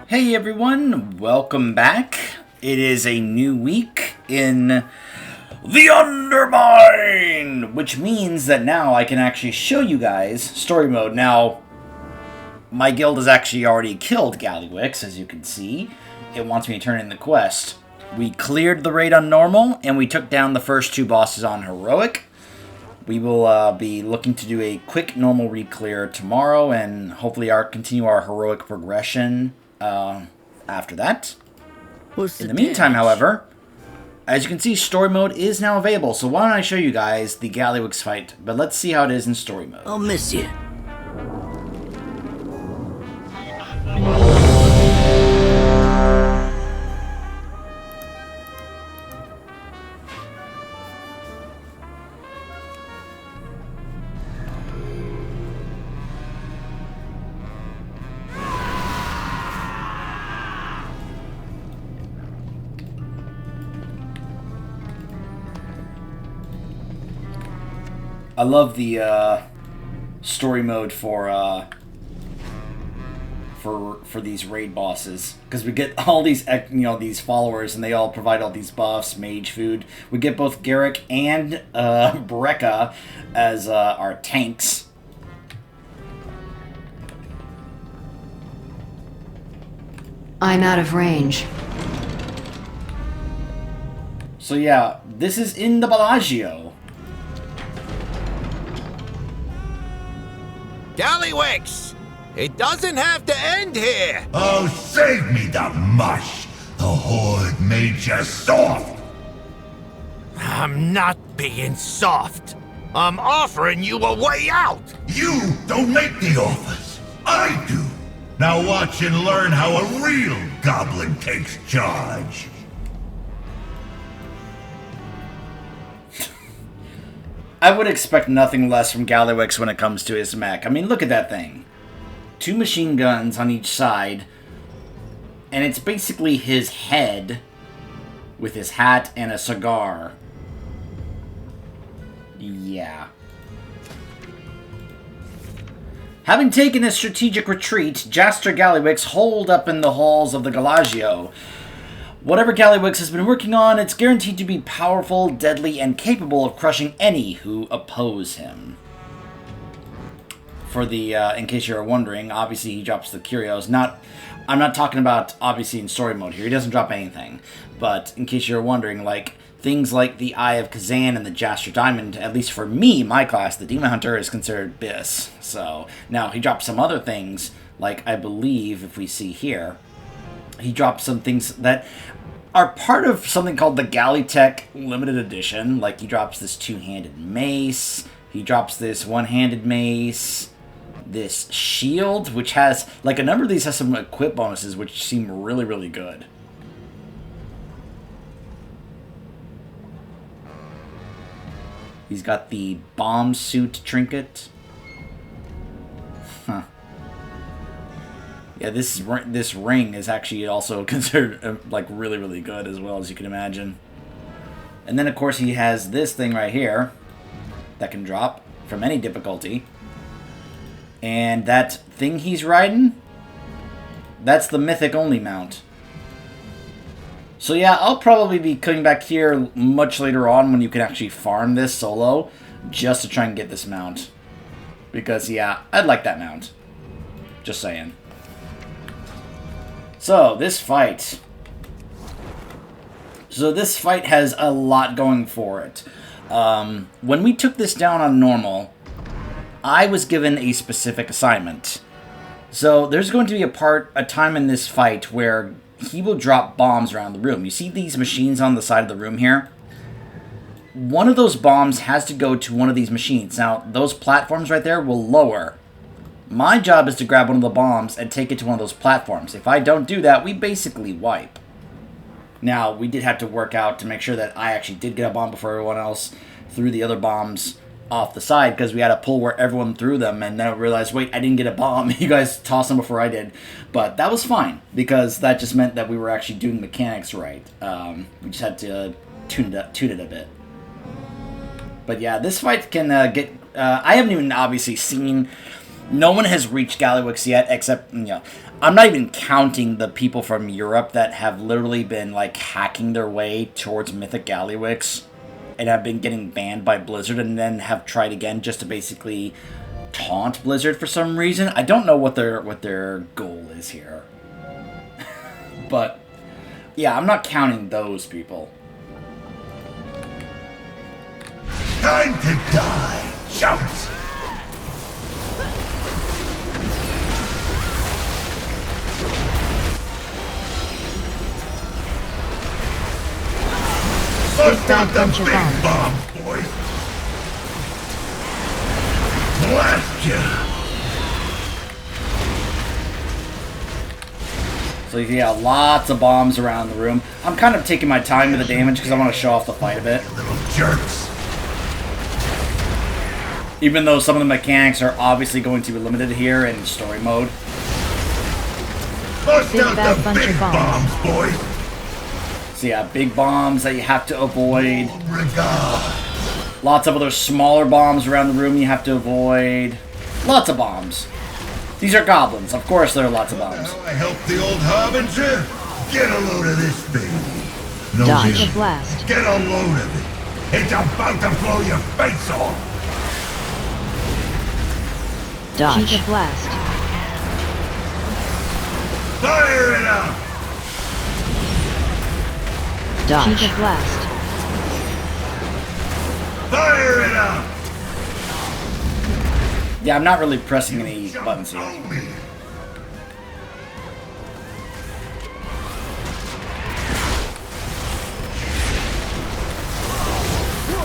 Hey everyone, welcome back. It is a new week in the Undermine, which means that now I can actually show you guys story mode. Now, my guild has actually already killed Gallywix, as you can see. It wants me to turn in the quest. We cleared the raid on normal, and we took down the first two bosses on heroic. We will be looking to do a quick normal re-clear tomorrow, and hopefully continue our heroic progression after that. In the meantime, however, as you can see, story mode is now available. So why don't I show you guys the Gallywix fight, but let's see how it is in story mode. I'll miss you. I love the story mode for these raid bosses, because we get all these these followers, and they all provide all these buffs, mage food. We get both Garrick and Brekka as our tanks. I'm out of range. So yeah, this is in the Bellagio. Gallywix! It doesn't have to end here! Oh, save me the mush! The Horde made you soft! I'm not being soft. I'm offering you a way out! You don't make the offers. I do. Now watch and learn how a real goblin takes charge. I would expect nothing less from Gallywix when it comes to his mech. I mean, look at that thing. 2 machine guns on each side, and it's basically his head with his hat and a cigar. Yeah. Having taken a strategic retreat, Jaster Gallywix holed up in the halls of the Bellagio. Whatever Gallywix has been working on, it's guaranteed to be powerful, deadly, and capable of crushing any who oppose him. For the, in case you're wondering, obviously he drops the curios. I'm not talking about, obviously, in story mode here. He doesn't drop anything. But, in case you're wondering, like, things like the Eye of Kazan and the Jaster Diamond, at least for me, my class, the Demon Hunter, is considered BIS. So, now, he drops some other things, like, I believe, if we see here, he drops some things that are part of something called the Galleytech Limited Edition. Like, he drops this 2-handed mace. He drops this 1-handed mace. This shield, which has, like, a number of these has some equip bonuses, which seem really, really good. He's got the bomb suit trinket. Huh. Yeah, this ring is actually also considered, like, really, really good as well, as you can imagine. And then, of course, he has this thing right here that can drop from any difficulty. And that thing he's riding, that's the mythic-only mount. So yeah, I'll probably be coming back here much later on when you can actually farm this solo, just to try and get this mount. Because, yeah, I'd like that mount. Just saying. So, this fight. So, this fight has a lot going for it. When we took this down on normal, I was given a specific assignment. So, there's going to be a time in this fight where he will drop bombs around the room. You see these machines on the side of the room here? One of those bombs has to go to one of these machines. Now, those platforms right there will lower. My job is to grab one of the bombs and take it to one of those platforms. If I don't do that, we basically wipe. Now, we did have to work out to make sure that I actually did get a bomb before everyone else threw the other bombs off the side, because we had to pull where everyone threw them, and then I realized, wait, I didn't get a bomb. You guys tossed them before I did. But that was fine, because that just meant that we were actually doing mechanics right. We just had to tune it a bit. But yeah, this fight can get... I haven't even obviously seen No one has reached Gallywix yet, except, I'm not even counting the people from Europe that have literally been, like, hacking their way towards Mythic Gallywix and have been getting banned by Blizzard and then have tried again just to basically taunt Blizzard for some reason. I don't know what their goal is here. But, yeah, I'm not counting those people. Time to die, chumps! Bust out the big bombs, boys! Blast ya! So yeah, lots of bombs around the room. I'm kind of taking my time with the damage because I want to show off the fight a bit. You little jerks! Even though some of the mechanics are obviously going to be limited here in story mode. Bust out the big bombs, boys! So yeah, big bombs that you have to avoid. Regard. Lots of other smaller bombs around the room you have to avoid. Lots of bombs. These are goblins. Of course there are lots of bombs. Now I help the old harbinger. Get a load of this baby. No Dodge vision. a blast. Get a load of it. It's about to blow your face off. Dodge a blast. Fire it up. Dodge a blast. Fire it up. Yeah, I'm not really pressing any buttons here. Only.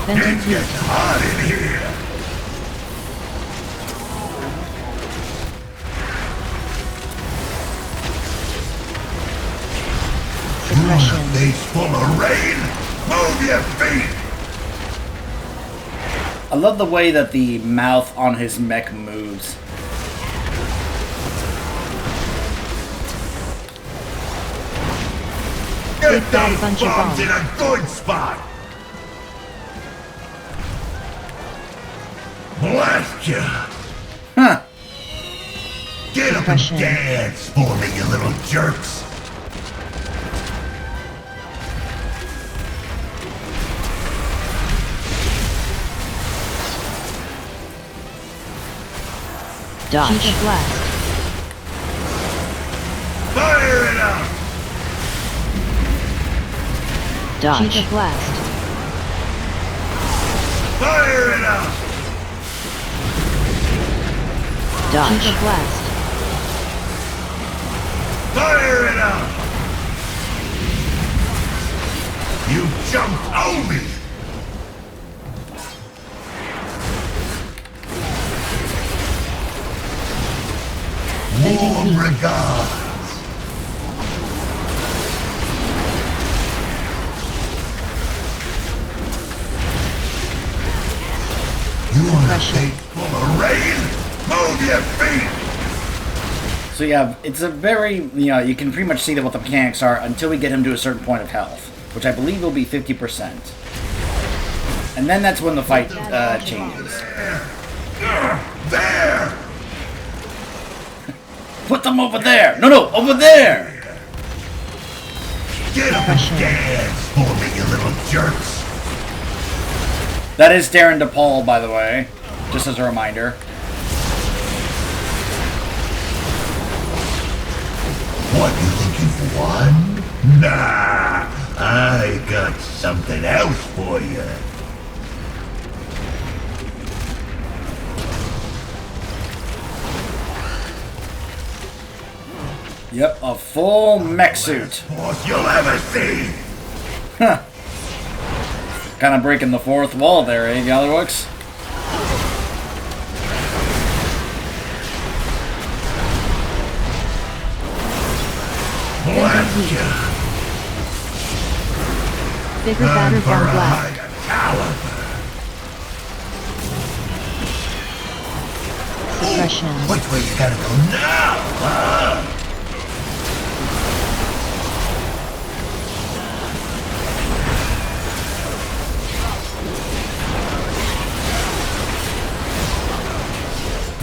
It gets hot in here. You want a face full of rain? Move your feet. I love the way that the mouth on his mech moves. Get those bombs in a good spot. Blast ya. Huh. Get up and dance for me, you little jerks. Dodge a blast. Fire it up. Dodge a blast. Fire it up. Dodge a blast. Fire it up. You jumped on me. Warm regards. You want a face full of rain? Move your feet! So yeah, it's a very, you can pretty much see that what the mechanics are until we get him to a certain point of health, which I believe will be 50%. And then that's when the fight changes. There! Put them over there! No, over there! Get up and dance for me, you little jerks! That is Darren DePaul, by the way, just as a reminder. What, you think you've won? Nah, I got something else for you. Yep, a full mech suit. Force you'll ever see! Huh. Kind of breaking the fourth wall there, eh, Gallywix? Blast ya! Bigger, badder, For a bomb blast. higher caliber! Suppression. Which way you gotta go now, huh?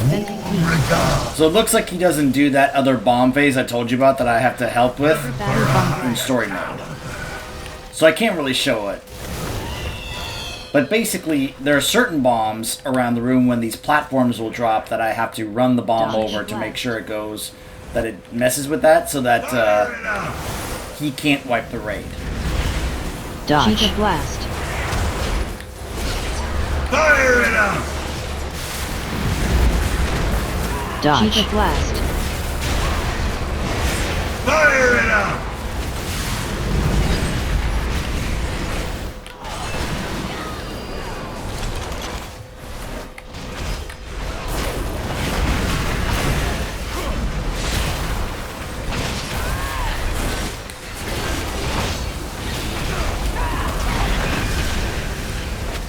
Venting heat. So it looks like he doesn't do that other bomb phase I told you about that I have to help with in story mode. So I can't really show it. But basically, there are certain bombs around the room when these platforms will drop that I have to run the bomb over to make sure it goes, that it messes with that so that he can't wipe the raid. Dodge. Cheetah blast. Fire it up! Dodge. Cheetah blast. Fire it up!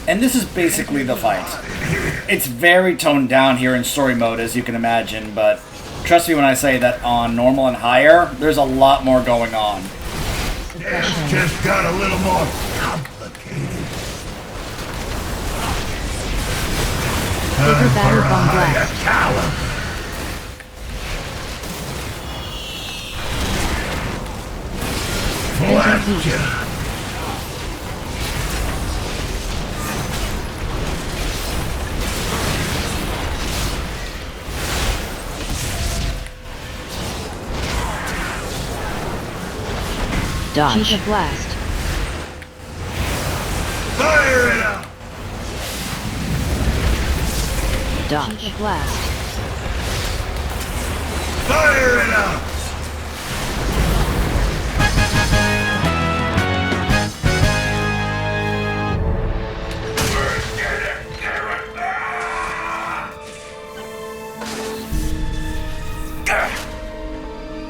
And this is basically the fight. It's very toned down here in story mode, as you can imagine, but trust me when I say that on normal and higher, there's a lot more going on. It's just got a little more complicated. Bigger batter bomb blast. Fletcher. Dodge. Cheetah blast. Fire it up! Dodge. Cheetah blast. Fire it up!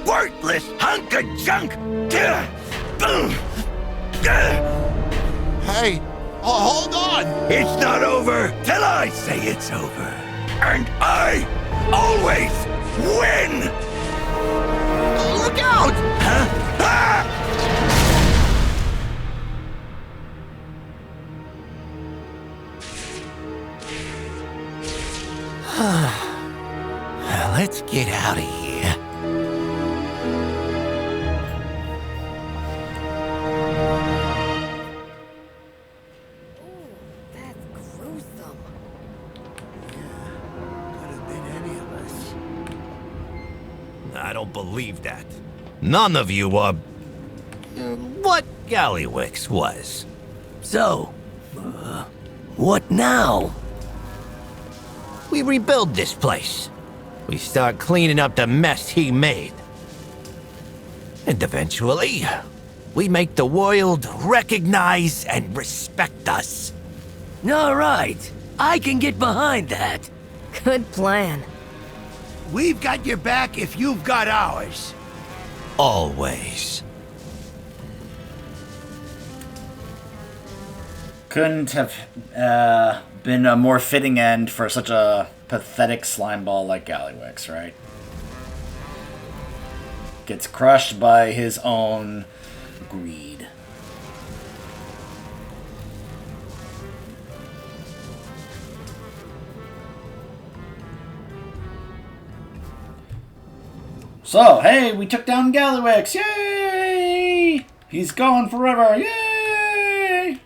Worthless hunk of junk! Hey, hold on! It's not over till I say it's over. And I always win! Look out! Huh? Ah! Let's get out of here. I don't believe that. None of you are... what Gallywix was. So, what now? We rebuild this place. We start cleaning up the mess he made. And eventually, we make the world recognize and respect us. All right, I can get behind that. Good plan. We've got your back if you've got ours. Always. Couldn't have been a more fitting end for such a pathetic slimeball like Gallywix, right? Gets crushed by his own greed. So, hey, we took down Gallywix! Yay! He's gone forever! Yay!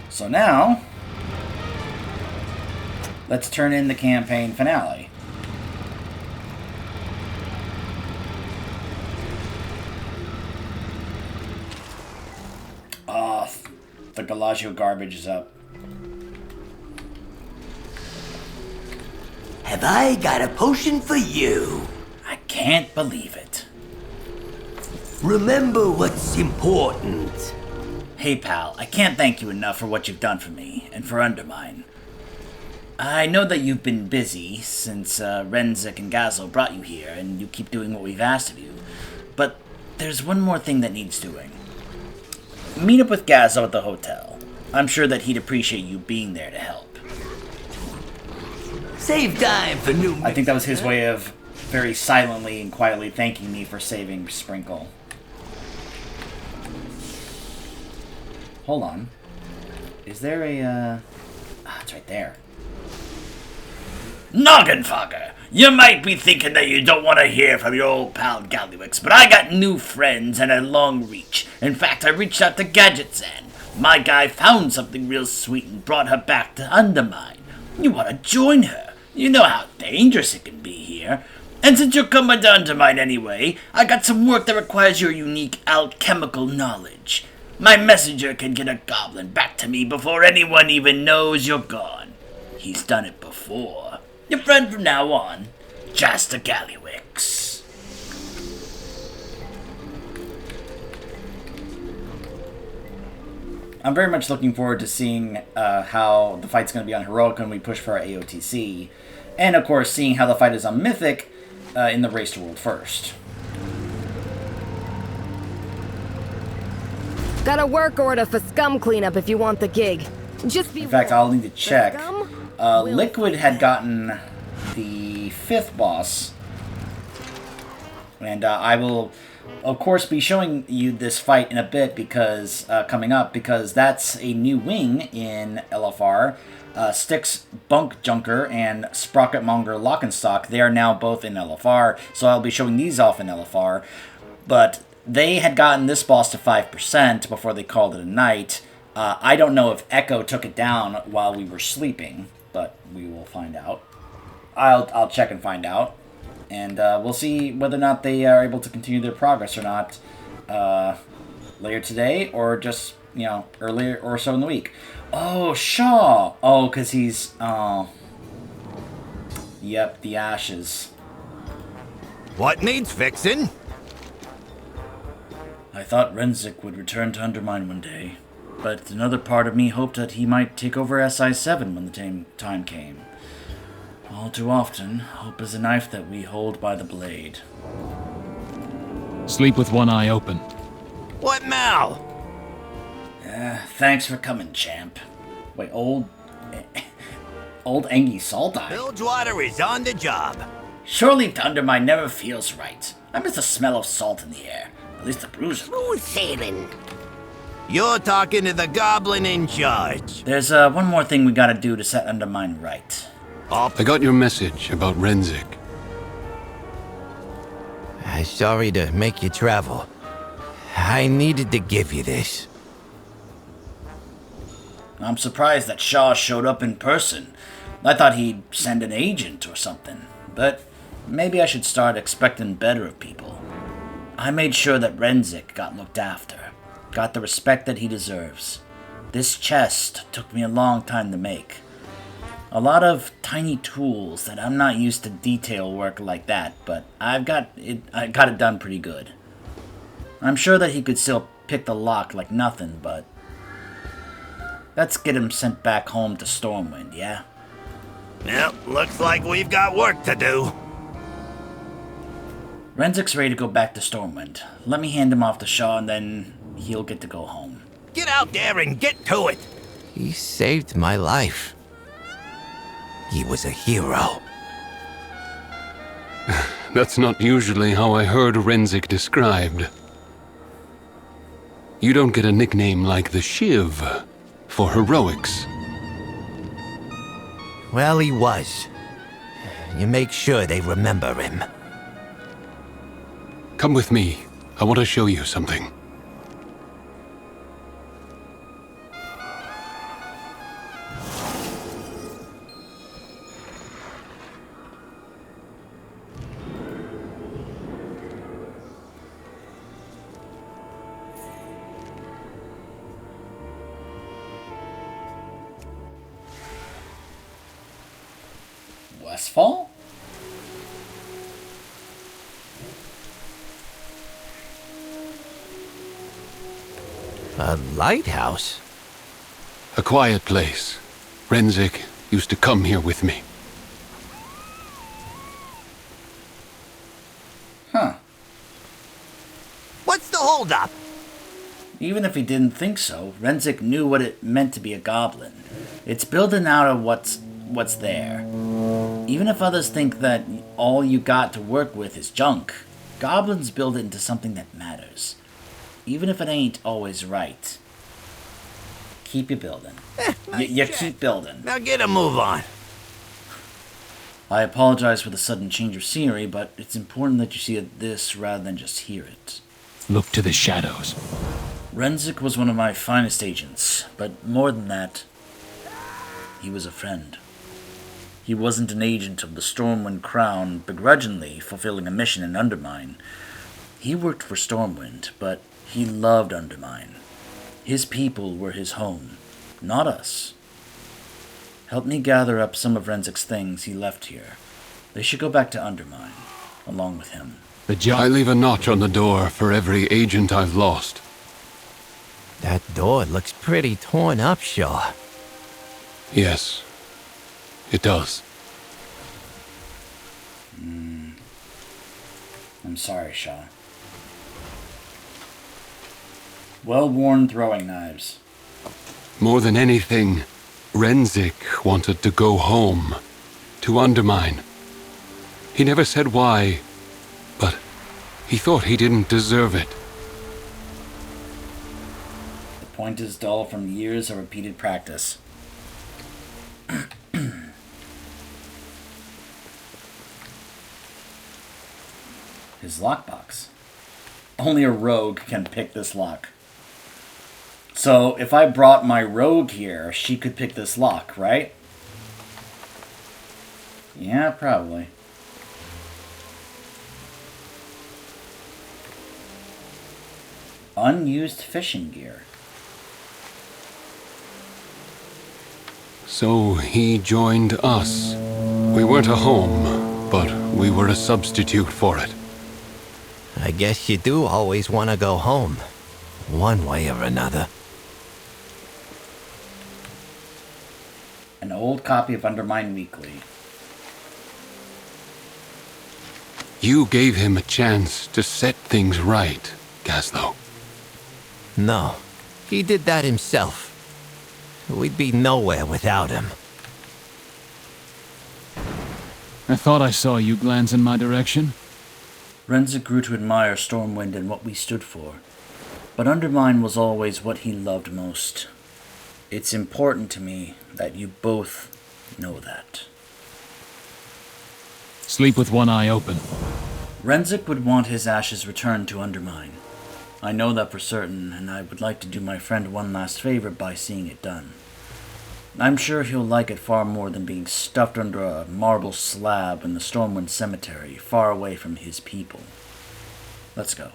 So now, let's turn in the campaign finale. The Galagio garbage is up. Have I got a potion for you? I can't believe it. Remember what's important. Hey pal, I can't thank you enough for what you've done for me, and for Undermine. I know that you've been busy since Renzik and Gazzo brought you here, and you keep doing what we've asked of you. But there's one more thing that needs doing. Meet up with Gazzo at the hotel. I'm sure that he'd appreciate you being there to help. Save time for new... I think that was his way of very silently and quietly thanking me for saving Sprinkle. Hold on. Is there a, it's right there. Noggenfogger, you might be thinking that you don't want to hear from your old pal Gallywix, but I got new friends and a long reach. In fact, I reached out to Gadget's End. My guy found something real sweet and brought her back to Undermine. You want to join her? You know how dangerous it can be here. And since you're coming to Undermine anyway, I got some work that requires your unique alchemical knowledge. My messenger can get a goblin back to me before anyone even knows you're gone. He's done it before. Your friend from now on, Jaster Gallywix. I'm very much looking forward to seeing how the fight's going to be on Heroic when we push for our AOTC. And, of course, seeing how the fight is on Mythic in the Race to World first. Got a work order for scum cleanup if you want the gig. Just be In fact, I'll need to check. scum will Liquid had gotten the 5th boss. And I will, of course, be showing you this fight in a bit because coming up, because that's a new wing in LFR. Styx Bunk Junker and Sprocketmonger Lockenstock, they are now both in LFR, so I'll be showing these off in LFR. But they had gotten this boss to 5% before they called it a night. I don't know if Echo took it down while we were sleeping, but we will find out. I'll check and find out. And we'll see whether or not they are able to continue their progress or not later today, or just, you know, earlier or so in the week. Oh, Shaw! Oh, because he's... Oh. Yep, the ashes. What needs fixing? I thought Renzik would return to Undermine one day, but another part of me hoped that he might take over SI-7 when the time came. All too often, hope is a knife that we hold by the blade. Sleep with one eye open. What now? Thanks for coming, champ. Wait, old Angie Salteye? Bilgewater is on the job. Surely to Undermine never feels right. I miss the smell of salt in the air. At least the brews are Smooth sailing. You're talking to the goblin in charge. There's one more thing we gotta do to set Undermine right. I got your message about Renzik. I'm sorry to make you travel. I needed to give you this. I'm surprised that Shaw showed up in person. I thought he'd send an agent or something. But maybe I should start expecting better of people. I made sure that Renzik got looked after. Got the respect that he deserves. This chest took me a long time to make. A lot of tiny tools that I'm not used to detail work like that, but I got it done pretty good. I'm sure that he could still pick the lock like nothing, but let's get him sent back home to Stormwind, yeah? Yep, looks like we've got work to do. Renzik's ready to go back to Stormwind. Let me hand him off to Shaw and then he'll get to go home. Get out there and get to it. He saved my life. He was a hero. That's not usually how I heard Renzik described. You don't get a nickname like the Shiv for heroics. Well, he was. You make sure they remember him. Come with me. I want to show you something. Westfall? A lighthouse? A quiet place. Renzik used to come here with me. Huh. What's the holdup? Even if he didn't think so, Renzik knew what it meant to be a goblin. It's building out of what's there. Even if others think that all you got to work with is junk, goblins build it into something that matters. Even if it ain't always right. Keep you building. You keep building. Now get a move on. I apologize for the sudden change of scenery, but it's important that you see this rather than just hear it. Look to the shadows. Renzik was one of my finest agents, but more than that, he was a friend. He wasn't an agent of the Stormwind Crown, begrudgingly fulfilling a mission in Undermine. He worked for Stormwind, but he loved Undermine. His people were his home, not us. Help me gather up some of Renzik's things he left here. They should go back to Undermine, along with him. I leave a notch on the door for every agent I've lost. That door looks pretty torn up, Shaw. Yes, it does. I'm sorry, Shaw. Well-worn throwing knives. More than anything, Renzik wanted to go home, to Undermine. He never said why, but he thought he didn't deserve it. The point is dull from years of repeated practice. His lockbox. Only a rogue can pick this lock. So, if I brought my rogue here, she could pick this lock, right? Yeah, probably. Unused fishing gear. So he joined us. We weren't a home, but we were a substitute for it. I guess you do always want to go home, one way or another. An old copy of Undermine Weekly. You gave him a chance to set things right, Gazlo. No, he did that himself. We'd be nowhere without him. I thought I saw you glance in my direction. Renzik grew to admire Stormwind and what we stood for, but Undermine was always what he loved most. It's important to me that you both know that. Sleep with one eye open. Renzik would want his ashes returned to Undermine. I know that for certain, and I would like to do my friend one last favor by seeing it done. I'm sure he'll like it far more than being stuffed under a marble slab in the Stormwind Cemetery, far away from his people. Let's go.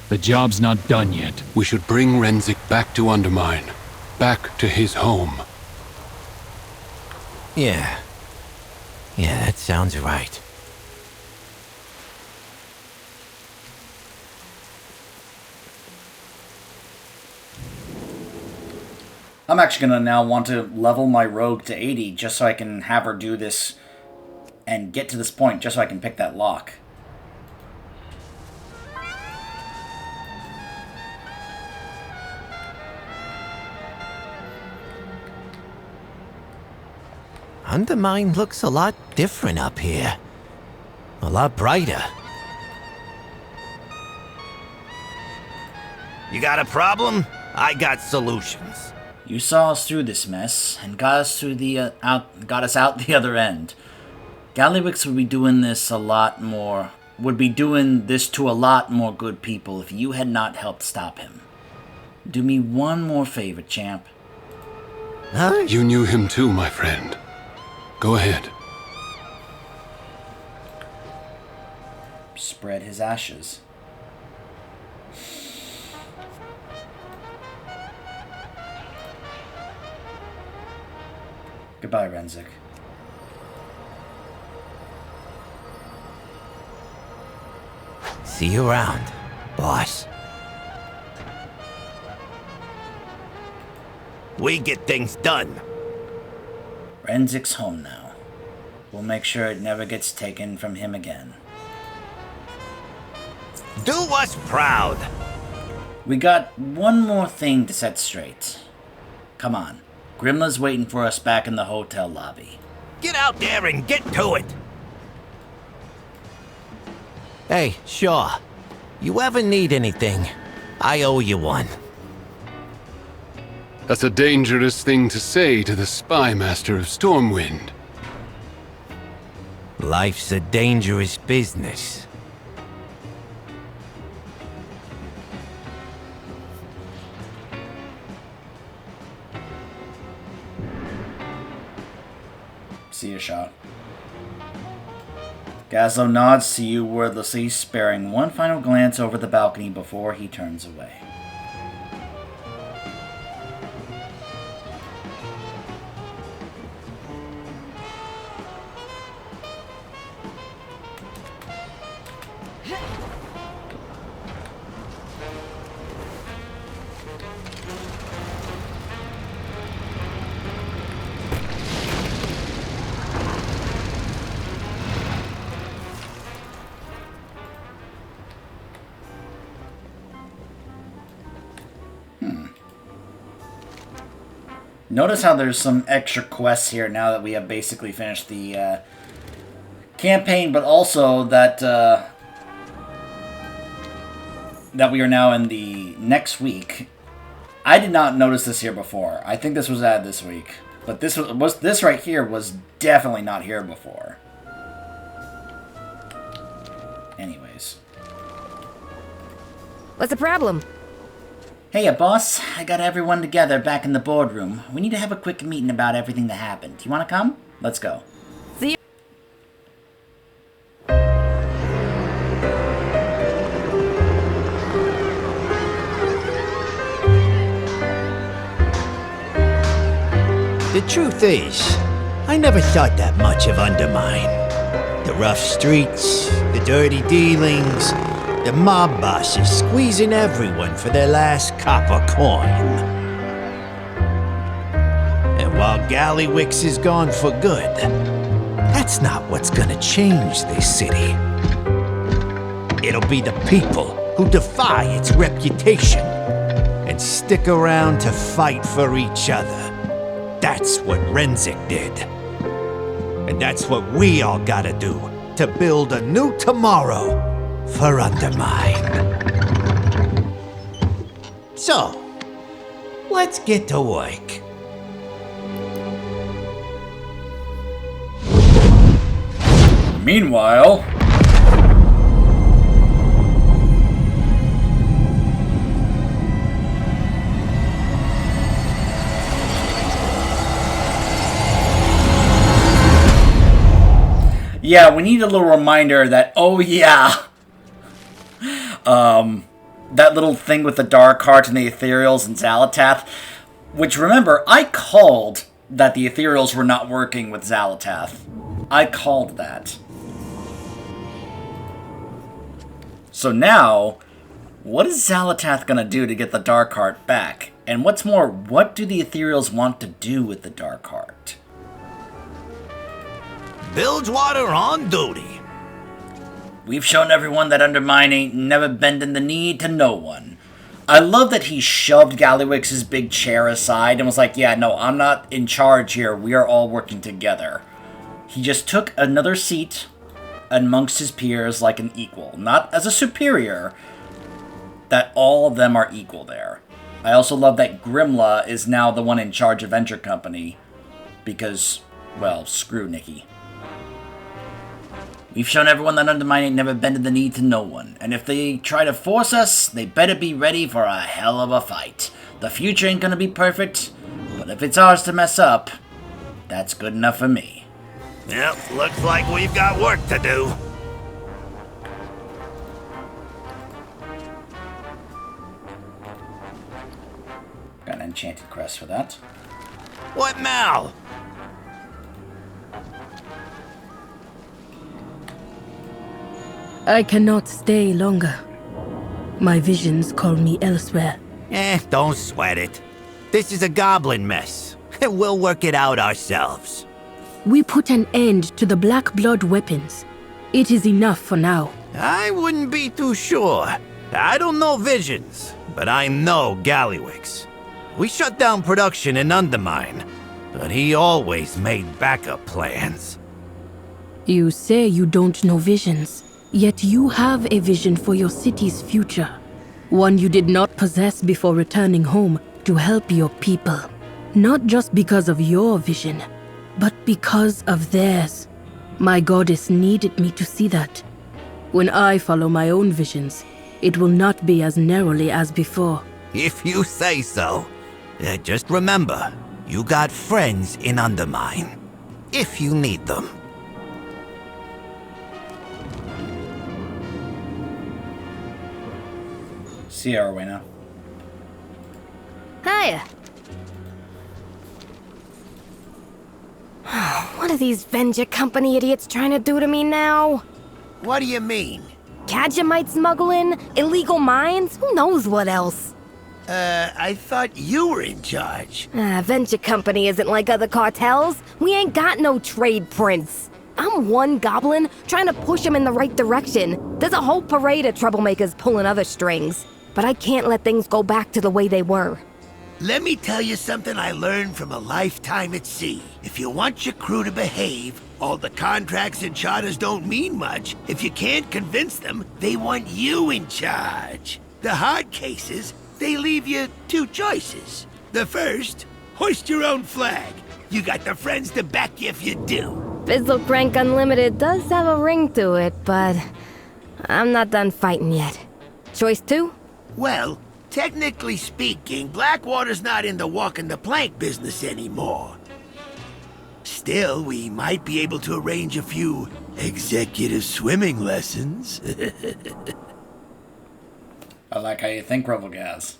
The job's not done yet. We should bring Renzik back to Undermine. Back to his home. Yeah, that sounds right. I'm actually going to now want to level my rogue to 80 just so I can have her do this and get to this point just so I can pick that lock. Undermine looks a lot different up here. A lot brighter. You got a problem? I got solutions. You saw us through this mess and got us through got us out the other end. Gallywix would be doing this to a lot more good people if you had not helped stop him. Do me one more favor, champ. Huh? You knew him too, my friend. Go ahead. Spread his ashes. Goodbye, Renzik. See you around, boss. We get things done. Renzik's home now. We'll make sure it never gets taken from him again. Do us proud. We got one more thing to set straight. Come on. Grimla's waiting for us back in the hotel lobby. Get out there and get to it. Hey, Shaw. You ever need anything, I owe you one. That's a dangerous thing to say to the spy master of Stormwind. Life's a dangerous business. See a shot. Gazzo nods to you wordlessly, sparing one final glance over the balcony before he turns away. Notice how there's some extra quests here now that we have basically finished the campaign, but also that that we are now in the next week. I did not notice this here before. I think this was added this week, but this right here was definitely not here before. Anyways, What's the problem? hey, boss. I got everyone together back in the boardroom. We need to have a quick meeting about everything that happened. You want to come? Let's go. See you. The truth is, I never thought that much of Undermine. The rough streets, the dirty dealings, the mob bosses squeezing everyone for their last copper coin. And while Gallywix is gone for good, that's not what's gonna change this city. It'll be the people who defy its reputation and stick around to fight for each other. That's what Renzik did. And that's what we all gotta do to build a new tomorrow for Undermine. So, let's get to work. Meanwhile... yeah, we need a little reminder that, oh yeah, that little thing with the Dark Heart and the Ethereals and Xalatath, which, remember, I called that the Ethereals were not working with Xalatath. I called that. So now, what is Xalatath gonna do to get the Dark Heart back? And what's more, what do the Ethereals want to do with the Dark Heart? Bilgewater on duty. We've shown everyone that Undermine ain't never bending the knee to no one. I love that he shoved Gallywix's big chair aside and was like, yeah, no, I'm not in charge here. We are all working together. He just took another seat amongst his peers like an equal, not as a superior, that all of them are equal there. I also love that Grimla is now the one in charge of Venture Company because, well, screw Nikki. We've shown everyone that Undermine ain't never bended the knee to no one, and if they try to force us, they better be ready for a hell of a fight. The future ain't gonna be perfect, but if it's ours to mess up, that's good enough for me. Yep, looks like we've got work to do. Got an enchanted crest for that. What now? I cannot stay longer. My visions call me elsewhere. Don't sweat it. This is a goblin mess. We'll work it out ourselves. We put an end to the black blood weapons. It is enough for now. I wouldn't be too sure. I don't know visions, but I know Gallywix. We shut down production in Undermine, but he always made backup plans. You say you don't know visions. Yet you have a vision for your city's future. One you did not possess before returning home to help your people. Not just because of your vision, but because of theirs. My goddess needed me to see that. When I follow my own visions, it will not be as narrowly as before. If you say so. Just remember, you got friends in Undermine. If you need them. See you, Rowena. Hiya. What are these Venture Company idiots trying to do to me now? What do you mean? Kajamite smuggling? Illegal mines? Who knows what else? I thought you were in charge. Venture Company isn't like other cartels. We ain't got no trade prints. I'm one goblin trying to push them in the right direction. There's a whole parade of troublemakers pulling other strings. But I can't let things go back to the way they were. Let me tell you something I learned from a lifetime at sea. If you want your crew to behave, all the contracts and charters don't mean much. If you can't convince them, they want you in charge. The hard cases, they leave you two choices. The first, hoist your own flag. You got the friends to back you if you do. Fizzle Crank Unlimited does have a ring to it, but I'm not done fighting yet. Choice 2? Well, technically speaking, Blackwater's not in the walking the plank business anymore. Still, we might be able to arrange a few executive swimming lessons. I like how you think, Rebelgaz.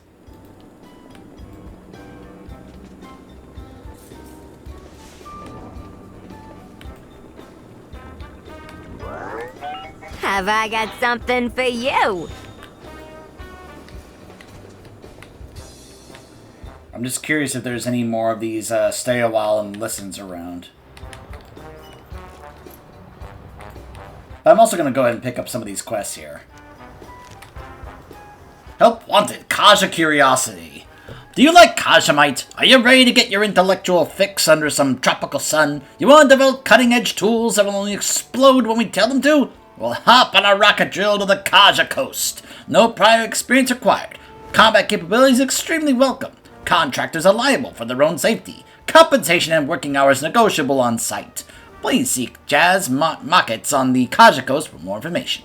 Have I got something for you? I'm just curious if there's any more of these stay a while and listens around. But I'm also going to go ahead and pick up some of these quests here. Help wanted, Kaja Curiosity. Do you like Kajamite? Are you ready to get your intellectual fix under some tropical sun? You want to develop cutting-edge tools that will only explode when we tell them to? Well, hop on a rocket drill to the Kaja coast. No prior experience required. Combat capabilities extremely welcome. Contractors are liable for their own safety. Compensation and working hours negotiable on site. Please seek Jazz Markets on the Kaja Coast for more information.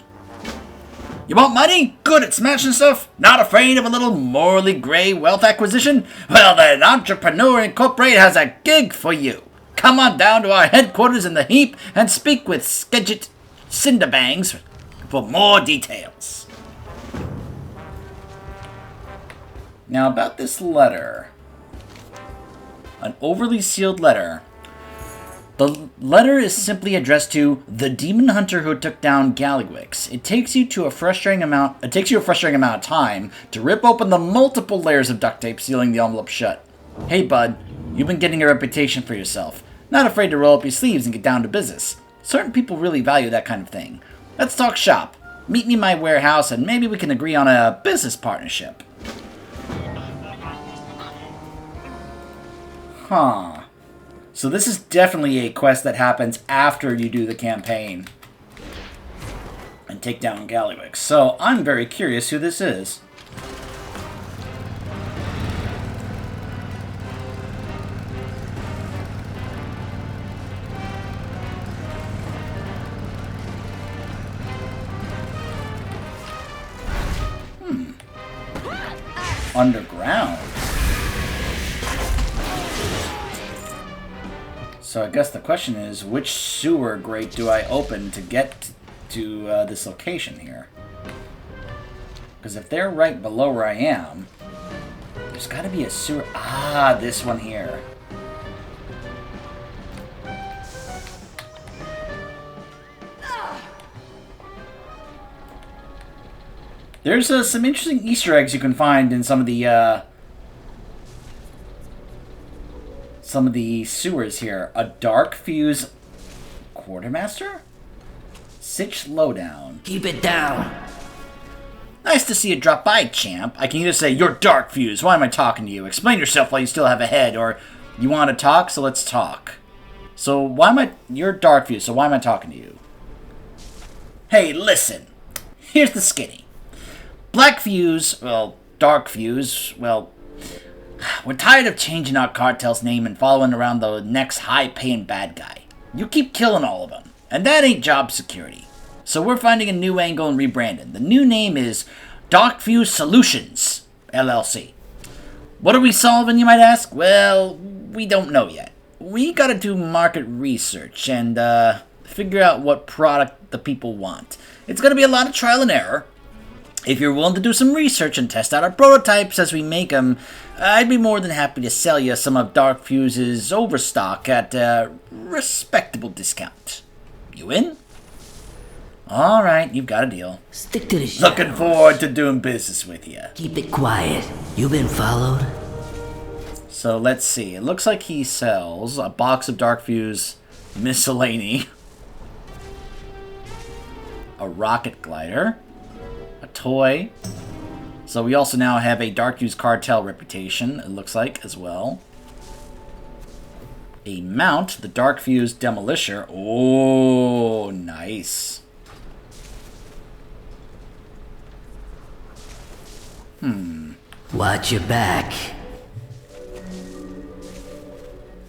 You want money? Good at smashing stuff? Not afraid of a little morally gray wealth acquisition? Well then, Entrepreneur Incorporated has a gig for you. Come on down to our headquarters in the Heap and speak with Skidget Cinderbangs for more details. Now about this letter. An overly sealed letter. The letter is simply addressed to the demon hunter who took down Gallywix. It takes you a frustrating amount of time to rip open the multiple layers of duct tape sealing the envelope shut. Hey bud, you've been getting a reputation for yourself. Not afraid to roll up your sleeves and get down to business. Certain people really value that kind of thing. Let's talk shop. Meet me in my warehouse and maybe we can agree on a business partnership. Huh. So this is definitely a quest that happens after you do the campaign and take down Gallywix. So I'm very curious who this is. Underground. So I guess the question is, which sewer grate do I open to get to this location here? Because if they're right below where I am, there's got to be a sewer... Ah, this one here. There's some interesting Easter eggs you can find in some of the sewers here. A dark fuse quartermaster? Sitch lowdown. Keep it down. Nice to see you drop by, champ. I can either say, you're dark fuse, why am I talking to you? Explain yourself while you still have a head, or you want to talk, so let's talk. So why am I... You're dark fuse, so why am I talking to you? Hey, listen. Here's the skinny. Black fuse, well, dark fuse, well... We're tired of changing our cartel's name and following around the next high-paying bad guy. You keep killing all of them. And that ain't job security. So we're finding a new angle and rebranding. The new name is Darkview Solutions, LLC. What are we solving, you might ask? Well, we don't know yet. We gotta do market research and figure out what product the people want. It's gonna be a lot of trial and error. If you're willing to do some research and test out our prototypes as we make them, I'd be more than happy to sell you some of Darkview's overstock at a respectable discount. You in? Alright, you've got a deal. Stick to the shadows. Looking forward to doing business with you. Keep it quiet. You been followed? So let's see. It looks like he sells a box of Darkview's miscellany, a rocket glider, a toy. So we also now have a Darkview's cartel reputation, it looks like, as well. A mount, the Darkview's demolisher. Oh, nice. Watch your back.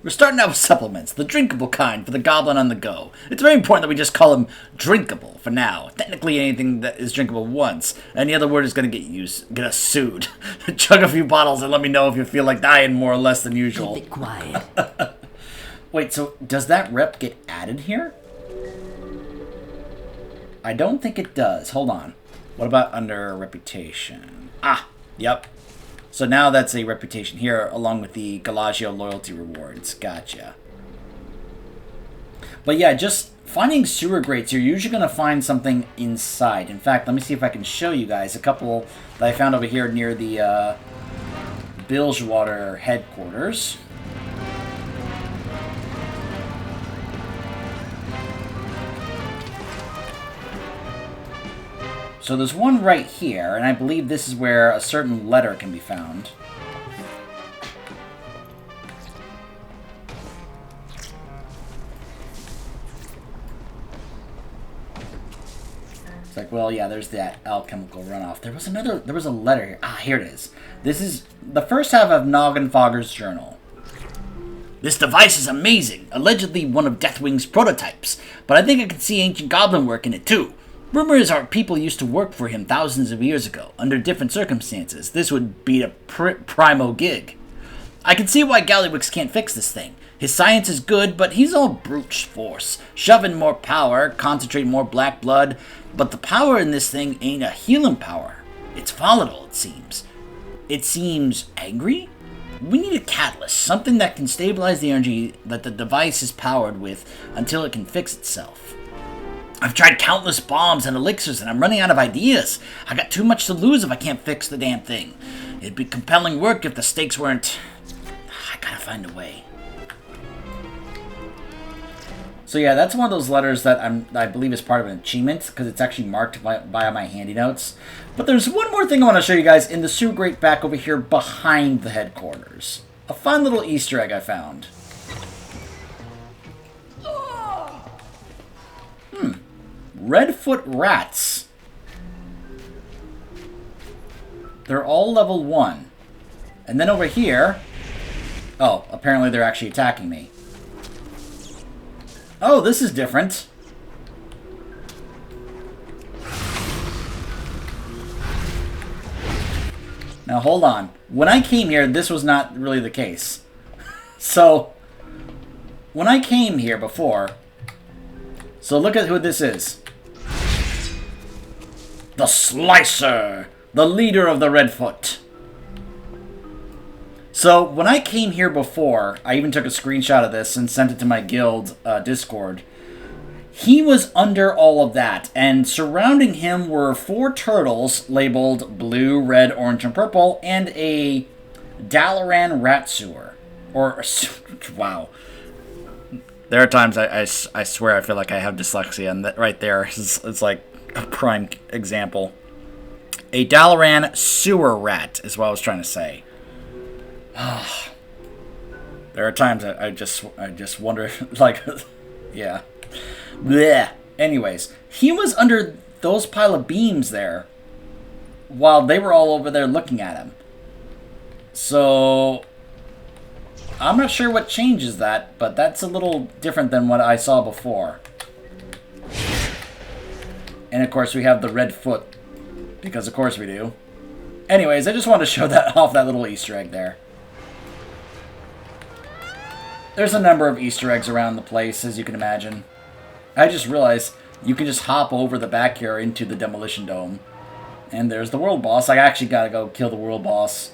We're starting out with supplements, the drinkable kind for the goblin on the go. It's very important that we just call them drinkable for now. Technically anything that is drinkable once. Any other word is going to get us sued. Chug a few bottles and let me know if you feel like dying more or less than usual. Keep it quiet. Wait, so does that rep get added here? I don't think it does. Hold on. What about under reputation? Ah, yep. So now that's a reputation here, along with the Galagio loyalty rewards. Gotcha. But yeah, just finding sewer grates, you're usually going to find something inside. In fact, let me see if I can show you guys a couple that I found over here near the Bilgewater headquarters. So there's one right here, and I believe this is where a certain letter can be found. It's like, well, yeah, there's that alchemical runoff. There was a letter here. Ah, here it is. This is the first half of Noggin Fogger's journal. This device is amazing, allegedly one of Deathwing's prototypes, but I think I can see ancient goblin work in it too. Rumor is our people used to work for him thousands of years ago, under different circumstances. This would be a primo gig. I can see why Gallywix can't fix this thing. His science is good, but he's all brute force. Shove in more power, concentrate more black blood, but the power in this thing ain't a healing power. It's volatile, it seems. It seems angry? We need a catalyst, something that can stabilize the energy that the device is powered with until it can fix itself. I've tried countless bombs and elixirs, and I'm running out of ideas. I got too much to lose if I can't fix the damn thing. It'd be compelling work if the stakes weren't... I gotta find a way. So yeah, that's one of those letters that I believe is part of an achievement, because it's actually marked by my handy notes. But there's one more thing I want to show you guys in the sewer grate back over here behind the headquarters. A fun little Easter egg I found. Redfoot rats. They're all level 1. And then over here... Oh, apparently they're actually attacking me. Oh, this is different. Now, hold on. When I came here, this was not really the case. So, when I came here before... So look at who this is. The Slicer, the leader of the Redfoot. So, when I came here before, I even took a screenshot of this and sent it to my guild Discord. He was under all of that, and surrounding him were 4 turtles labeled blue, red, orange, and purple, and a Dalaran rat sewer. Or, wow. There are times I swear I feel like I have dyslexia, and that right there is like a prime example. A Dalaran sewer rat is what I was trying to say. There are times I just wonder, like, yeah. Blech. Anyways, he was under those pile of beams there while they were all over there looking at him. So... I'm not sure what changes that, but that's a little different than what I saw before. And of course we have the red foot, because of course we do. Anyways, I just wanted to show that off, that little Easter egg there. There's a number of Easter eggs around the place, as you can imagine. I just realized you can just hop over the back here into the Demolition Dome. And there's the world boss. I actually gotta go kill the world boss,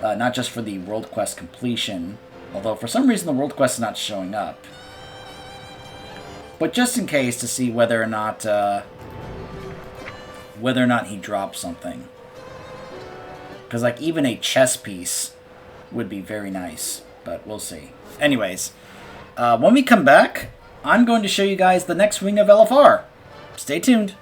not just for the world quest completion, although for some reason the world quest is not showing up. But just in case, to see whether or not he drops something. Because like even a chess piece would be very nice, but we'll see. Anyways, when we come back, I'm going to show you guys the next wing of LFR. Stay tuned.